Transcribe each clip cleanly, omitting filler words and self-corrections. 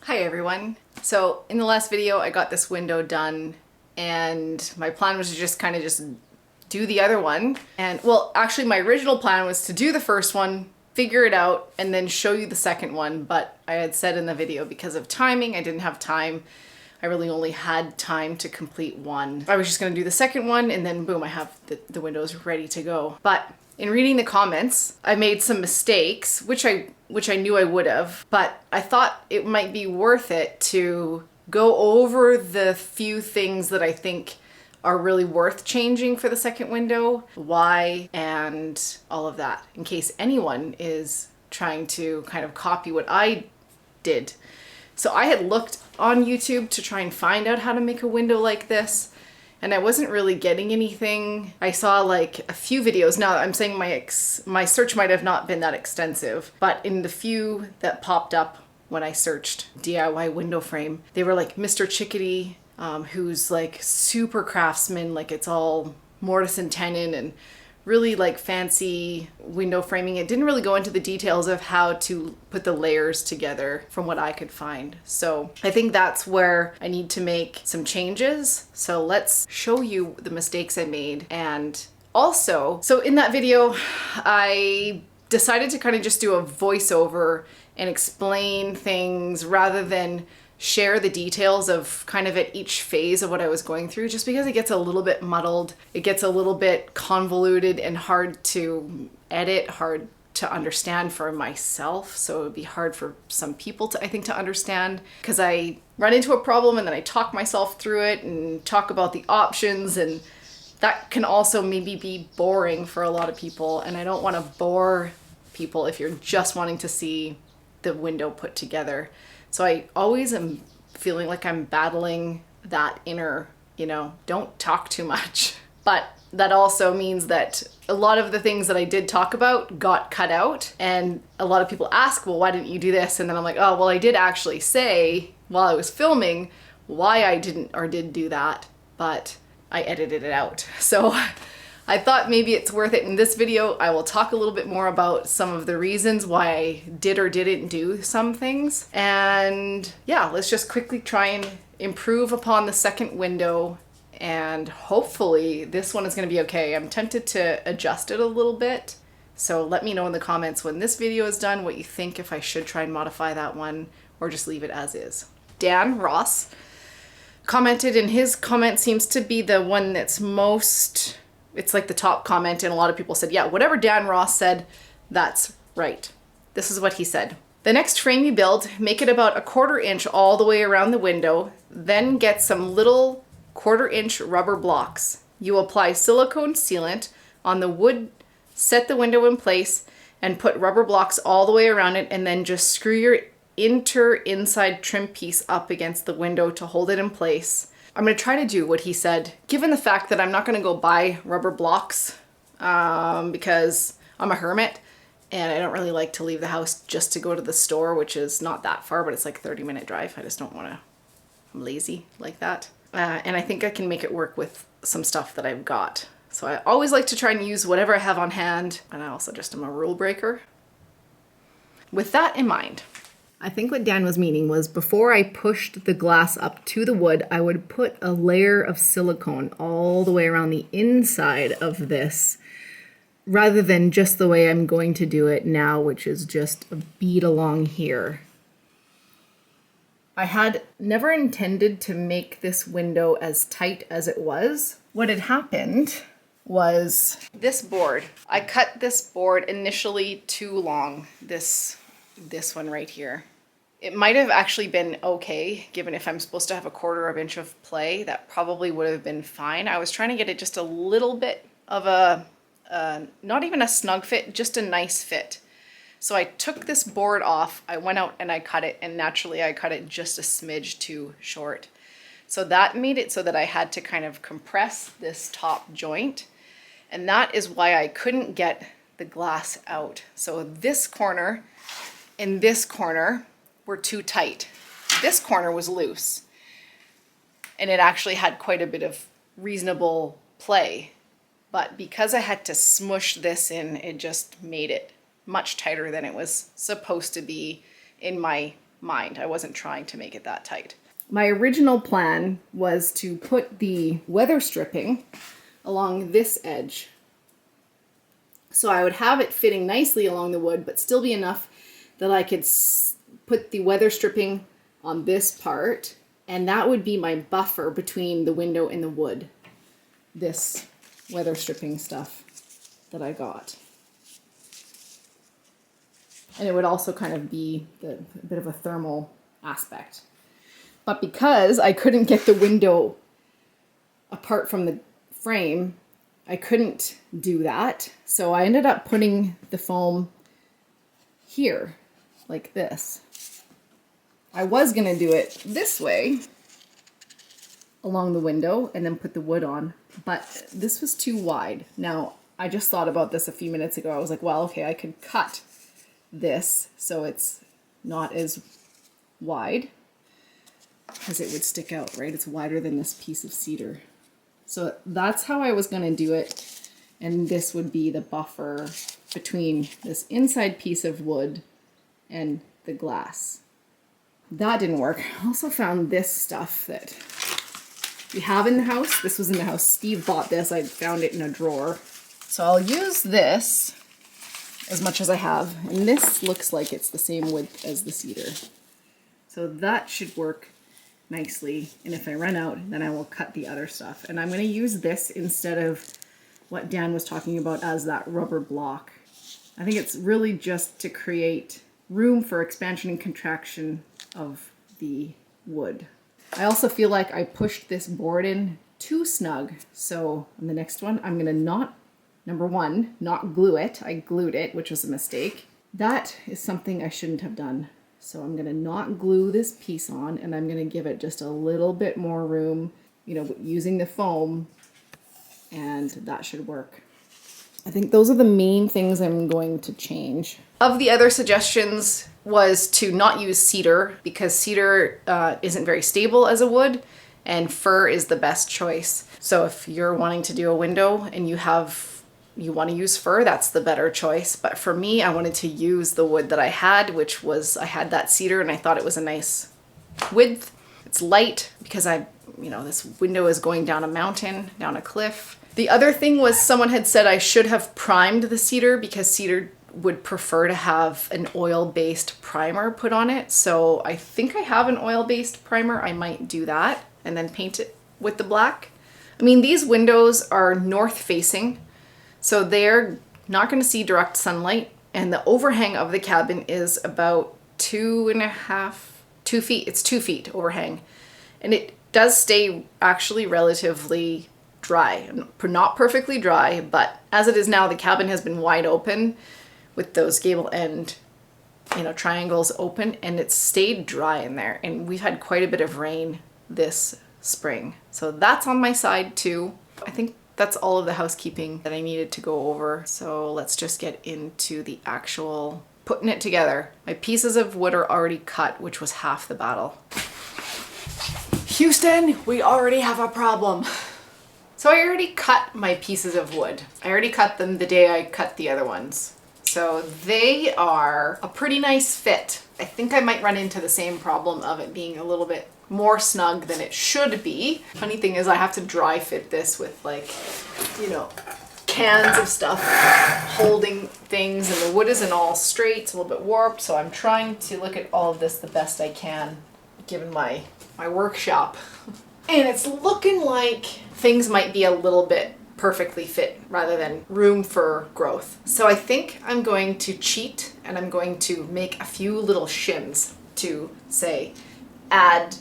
Hi everyone. So in the last video I got this window done and my plan was to just do the other one. And well, actually my original plan was to do the first one, figure it out, and then show you the second one. But I had said in the video because of timing, I didn't have time. I really only had time to complete one. I was just gonna do the second one and then boom, I have the windows ready to go. But in reading the comments, I made some mistakes, which I knew I would have, but I thought it might be worth it to go over the few things that I think are really worth changing for the second window, why, and all of that, in case anyone is trying to kind of copy what I did. So I had looked on YouTube to try and find out how to make a window like this, and I wasn't really getting anything. I saw like a few videos. Now I'm saying my search might have not been that extensive, but in the few that popped up when I searched DIY window frame, they were like Mr. Chickadee, who's like super craftsman, like it's all mortise and tenon and really like fancy window framing. It didn't really go into the details of how to put the layers together from what I could find. So I think that's where I need to make some changes. So let's show you the mistakes I made. And also, so in that video, I decided to kind of just do a voiceover and explain things rather than share the details of kind of at each phase of what I was going through, just because it gets a little bit muddled. It gets a little bit convoluted and hard to edit, hard to understand for myself. So it would be hard for some people to, I think, to understand, because I run into a problem and then I talk myself through it and talk about the options, and that can also maybe be boring for a lot of people. And I don't want to bore people if you're just wanting to see the window put together. So I always am feeling like I'm battling that inner, don't talk too much. But that also means that a lot of the things that I did talk about got cut out. And a lot of people ask, well, why didn't you do this? And then I'm like, oh, well, I did actually say while I was filming why I didn't or did do that, but I edited it out. So I thought maybe it's worth it. In this video, I will talk a little bit more about some of the reasons why I did or didn't do some things. And yeah, let's just quickly try and improve upon the second window. And hopefully this one is going to be okay. I'm tempted to adjust it a little bit. So let me know in the comments when this video is done what you think, if I should try and modify that one or just leave it as is. Dan Ross commented, and his comment seems to be the one that's most... It's like the top comment, and a lot of people said, yeah, whatever Dan Ross said, that's right. This is what he said. The next frame you build, make it about 1/4 inch all the way around the window, then get some little 1/4 inch rubber blocks. You apply silicone sealant on the wood, set the window in place, and put rubber blocks all the way around it, and then just screw your inside trim piece up against the window to hold it in place. I'm going to try to do what he said, given the fact that I'm not going to go buy rubber blocks because I'm a hermit and I don't really like to leave the house just to go to the store, which is not that far, but it's like a 30-minute drive. I just don't want to, I'm lazy like that. And I think I can make it work with some stuff that I've got. So I always like to try and use whatever I have on hand, and I also just am a rule breaker. With that in mind, I think what Dan was meaning was before I pushed the glass up to the wood, I would put a layer of silicone all the way around the inside of this, rather than just the way I'm going to do it now, which is just a bead along here. I had never intended to make this window as tight as it was. What had happened was this board. I cut this board initially too long, this one right here. It might have actually been okay, given if I'm supposed to have 1/4 inch of play, that probably would have been fine. I was trying to get it just a little bit of a, not even a snug fit, just a nice fit. So I took this board off, I went out and I cut it, and naturally I cut it just a smidge too short. So that made it so that I had to kind of compress this top joint, and that is why I couldn't get the glass out. So this corner and this corner were too tight. This corner was loose, and it actually had quite a bit of reasonable play. But because I had to smush this in, it just made it much tighter than it was supposed to be in my mind. I wasn't trying to make it that tight. My original plan was to put the weather stripping along this edge. So I would have it fitting nicely along the wood, but still be enough that I could put the weather stripping on this part, and that would be my buffer between the window and the wood. This weather stripping stuff that I got. And it would also kind of be a bit of a thermal aspect. But because I couldn't get the window apart from the frame, I couldn't do that. So I ended up putting the foam here, like this. I was gonna do it this way along the window and then put the wood on, but this was too wide. Now, I just thought about this a few minutes ago. I was like, well, okay, I could cut this so it's not as wide, because it would stick out, right? It's wider than this piece of cedar. So that's how I was gonna do it. And this would be the buffer between this inside piece of wood and the glass. That didn't work. I also found this stuff that we have in the house. This was in the house. Steve bought this. I found it in a drawer. So I'll use this as much as I have. And this looks like it's the same width as the cedar. So that should work nicely. And if I run out, then I will cut the other stuff. And I'm going to use this instead of what Dan was talking about as that rubber block. I think it's really just to create room for expansion and contraction of the wood. I also feel like I pushed this board in too snug. So on the next one, I'm gonna number one, not glue it. I glued it, which was a mistake. That is something I shouldn't have done. So I'm gonna not glue this piece on, and I'm gonna give it just a little bit more room, you know, using the foam, and that should work. I think those are the main things I'm going to change. Of the other suggestions was to not use cedar, because cedar isn't very stable as a wood, and fir is the best choice. So if you're wanting to do a window and you want to use fir, that's the better choice. But for me, I wanted to use the wood that I had, which was, I had that cedar and I thought it was a nice width. It's light because this window is going down a mountain, down a cliff. The other thing was, someone had said I should have primed the cedar because cedar would prefer to have an oil-based primer put on it. So I think I have an oil-based primer. I might do that and then paint it with the black. I mean, these windows are north facing, so they're not going to see direct sunlight. And the overhang of the cabin is about 2 feet. It's 2 feet overhang. And it does stay actually relatively dry. Not perfectly dry, but as it is now, the cabin has been wide open with those gable end, triangles open, and it's stayed dry in there. And we've had quite a bit of rain this spring. So that's on my side too. I think that's all of the housekeeping that I needed to go over. So let's just get into the actual putting it together. My pieces of wood are already cut, which was half the battle. Houston, we already have a problem. So I already cut my pieces of wood. I already cut them the day I cut the other ones. So they are a pretty nice fit. I think I might run into the same problem of it being a little bit more snug than it should be. Funny thing is, I have to dry fit this with cans of stuff holding things, and the wood isn't all straight, it's a little bit warped. So I'm trying to look at all of this the best I can given my workshop. And it's looking like things might be a little bit perfectly fit rather than room for growth. So I think I'm going to cheat, and I'm going to make a few little shims to add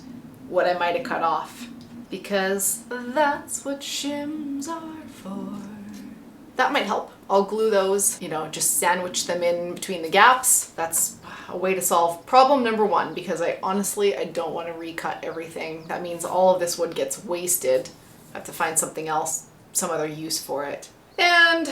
what I might have cut off, because that's what shims are for. That might help. I'll glue those, just sandwich them in between the gaps. That's a way to solve problem number one, because I don't want to recut everything. That means all of this wood gets wasted. I have to find something else, some other use for it. And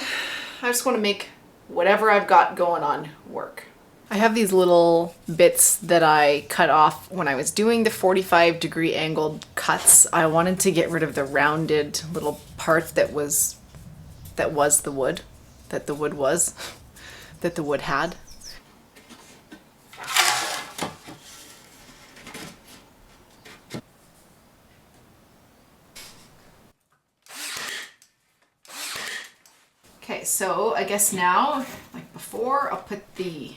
I just want to make whatever I've got going on work. I have these little bits that I cut off when I was doing the 45-degree angled cuts. I wanted to get rid of the rounded little part that was the wood, that the wood had. Okay, so I guess now, like before, I'll put the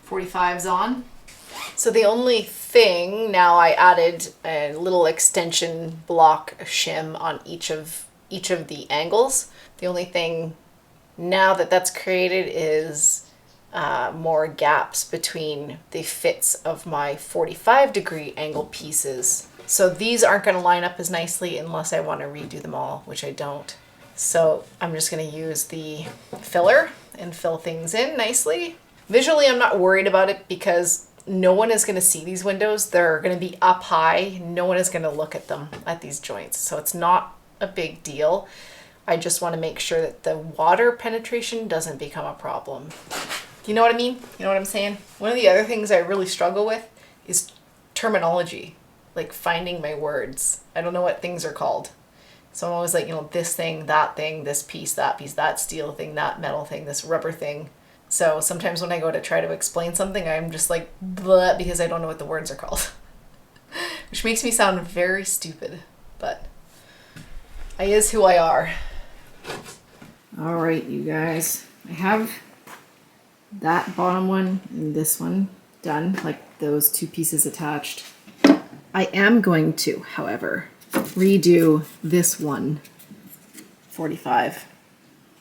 45s on. So the only thing now, I added a little extension block shim on each of the angles. The only thing now that that's created is more gaps between the fits of my 45-degree angle pieces. So these aren't going to line up as nicely unless I want to redo them all, which I don't. So I'm just going to use the filler and fill things in nicely. Visually, I'm not worried about it because no one is going to see these windows. They're going to be up high. No one is going to look at them, at these joints. So it's not a big deal. I just want to make sure that the water penetration doesn't become a problem. You know what I mean? You know what I'm saying? One of the other things I really struggle with is terminology, like finding my words. I don't know what things are called. So I'm always like, you know, this thing, this piece, that steel thing, that metal thing, this rubber thing. So sometimes when I go to try to explain something, I'm just like, bleh, because I don't know what the words are called. Which makes me sound very stupid, but I is who I are. All right, you guys, I have that bottom one and this one done, like those two pieces attached. I am going to, however, redo this one 45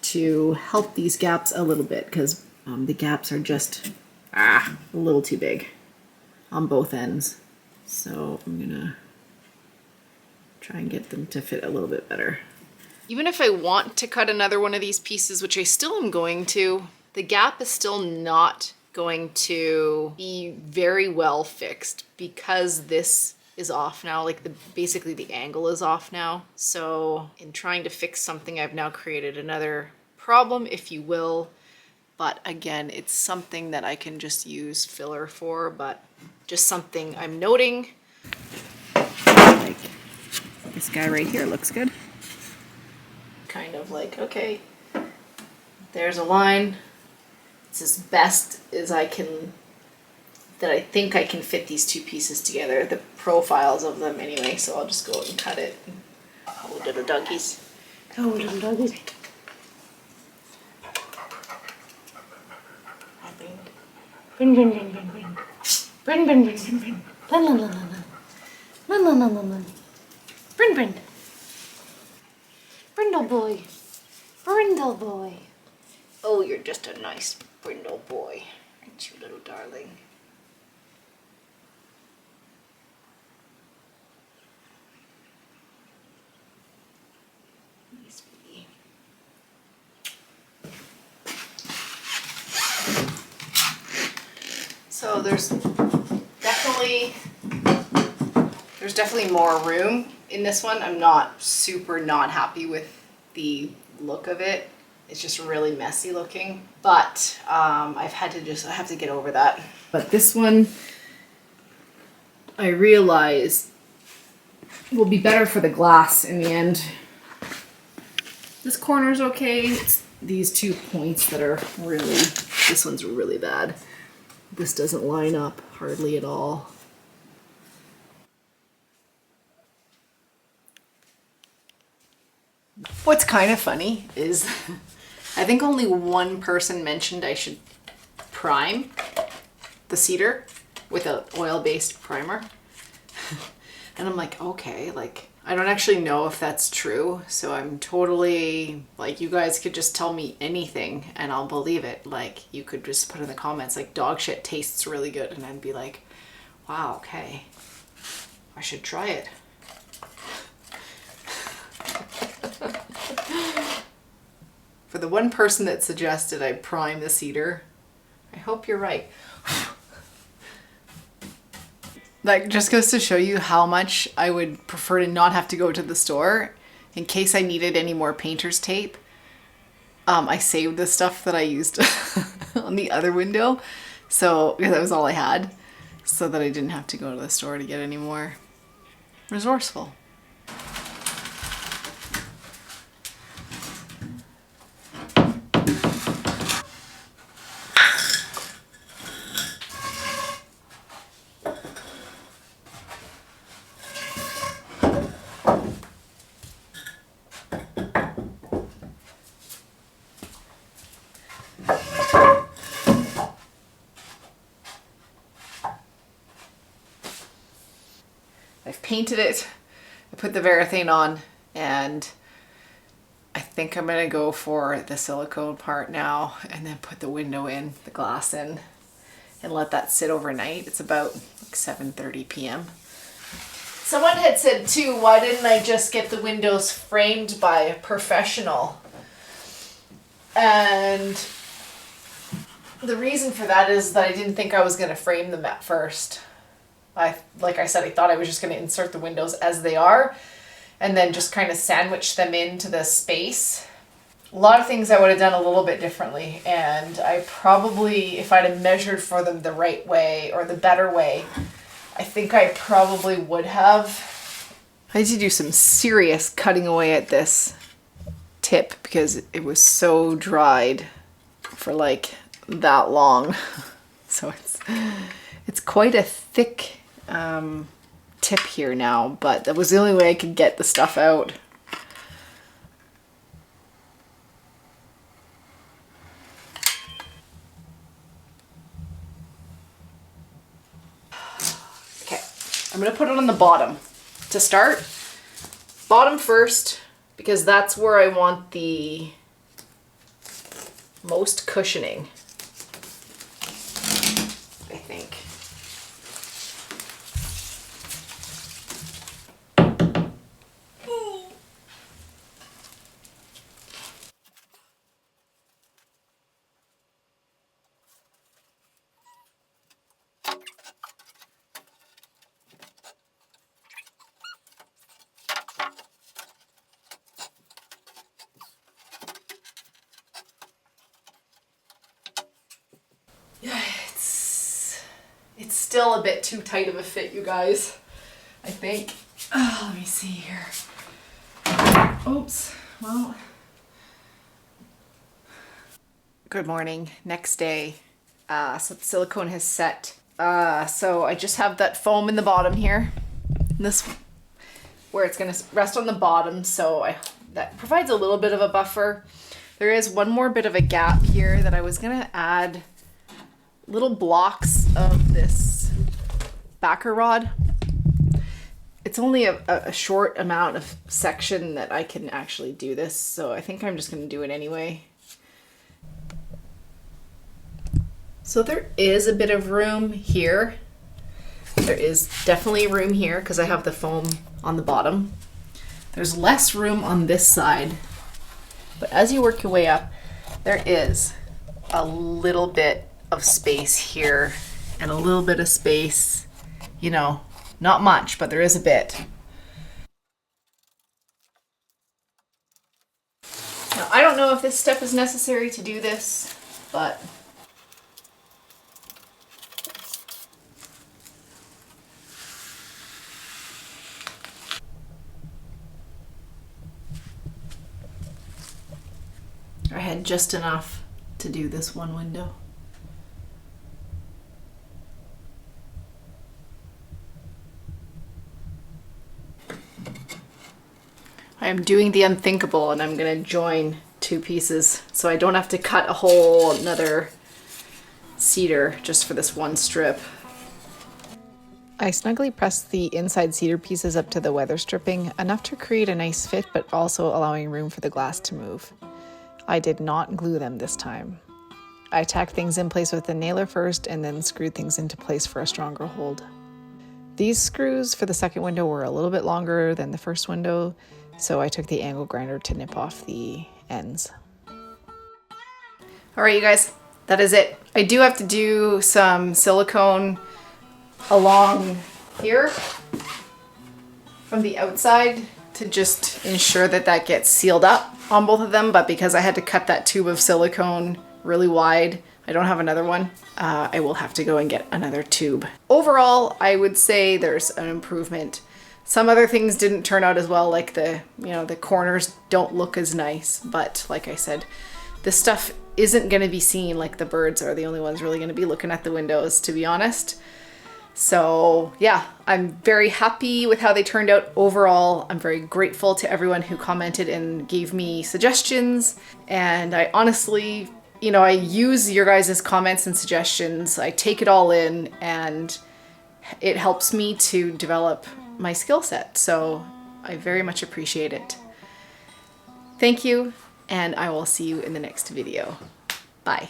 to help these gaps a little bit because the gaps are just a little too big on both ends. So I'm gonna try and get them to fit a little bit better. Even if I want to cut another one of these pieces, which I still am going to, the gap is still not going to be very well fixed because this is off now, like basically the angle is off now. So in trying to fix something, I've now created another problem, if you will. But again, it's something that I can just use filler for, but just something I'm noting. Like this guy right here looks good. Kind of like, okay, there's a line. It's as best as I can, that I think I can fit these two pieces together, the profiles of them anyway, so I'll just go and cut it. Oh, little doggies. Oh, little doggies. Brin, brin, brin, brin, brin. Brin, brin, brin, brin, brin. La, la, la, la, la. La, la, la, la, la. Brin, brin. Brindle boy. Brindle boy. Oh, you're just a nice brindle boy, aren't you, little darling? Nice baby. So there's definitely more room in this one. I'm not super not happy with the look of it. It's just really messy looking, but I have to get over that. But this one, I realize will be better for the glass in the end. This corner's okay. It's these 2 points that are really, this one's really bad. This doesn't line up hardly at all. What's kind of funny is I think only one person mentioned I should prime the cedar with an oil-based primer. And I'm like, okay, like, I don't actually know if that's true. So I'm totally like, you guys could just tell me anything and I'll believe it. Like, you could just put in the comments, like, dog shit tastes really good. And I'd be like, wow, okay, I should try it. For the one person that suggested I prime the cedar, I hope you're right. That just goes to show you how much I would prefer to not have to go to the store in case I needed any more painter's tape. I saved the stuff that I used on the other window, so that was all I had, so that I didn't have to go to the store to get any more. Resourceful. I've painted it, I put the Varathane on, and I think I'm gonna go for the silicone part now and then put the window in, the glass in, and let that sit overnight. It's about like 7:30 p.m. Someone had said too, why didn't I just get the windows framed by a professional? And the reason for that is that I didn't think I was gonna frame them at first. Like I said, I thought I was just gonna insert the windows as they are and then just kind of sandwich them into the space. A lot of things I would have done a little bit differently, and I probably, if I'd have measured for them the right way or the better way, I think I probably would have. I had to do some serious cutting away at this tip because it was so dried for like that long. So it's quite a thick tip here now, but that was the only way I could get the stuff out. Okay, I'm gonna put it on the bottom to start. Bottom first, because that's where I want the most cushioning, I think. It's still a bit too tight of a fit, you guys, I think. Oh, let me see here. Oops, well. Good morning, next day. So the silicone has set. So I just have that foam in the bottom here. This, where it's gonna rest on the bottom, so that provides a little bit of a buffer. There is one more bit of a gap here that I was gonna add little blocks of this backer rod. It's only a short amount of section that I can actually do this, so I think I'm just going to do it anyway. So there is a bit of room here. There is definitely room here because I have the foam on the bottom. There's less room on this side, but as you work your way up, there is a little bit of space here and a little bit of space, you know, not much, but there is a bit. Now, I don't know if this step is necessary to do this, but I had just enough to do this one window. I am doing the unthinkable and I'm going to join two pieces so I don't have to cut a whole another cedar just for this one strip. I snugly pressed the inside cedar pieces up to the weather stripping, enough to create a nice fit but also allowing room for the glass to move. I did not glue them this time. I tacked things in place with the nailer first and then screwed things into place for a stronger hold. These screws for the second window were a little bit longer than the first window, so I took the angle grinder to nip off the ends. All right, you guys, that is it. I do have to do some silicone along here from the outside to just ensure that that gets sealed up on both of them, but because I had to cut that tube of silicone really wide, I don't have another one. I will have to go and get another tube. Overall, I would say there's an improvement. Some other things didn't turn out as well, like the corners don't look as nice, but like I said, this stuff isn't gonna be seen. Like the birds are the only ones really gonna be looking at the windows, to be honest. So yeah, I'm very happy with how they turned out overall. I'm very grateful to everyone who commented and gave me suggestions. And I honestly, I use your guys' comments and suggestions. I take it all in and it helps me to develop my skill set. So I very much appreciate it. Thank you, and I will see you in the next video. Bye.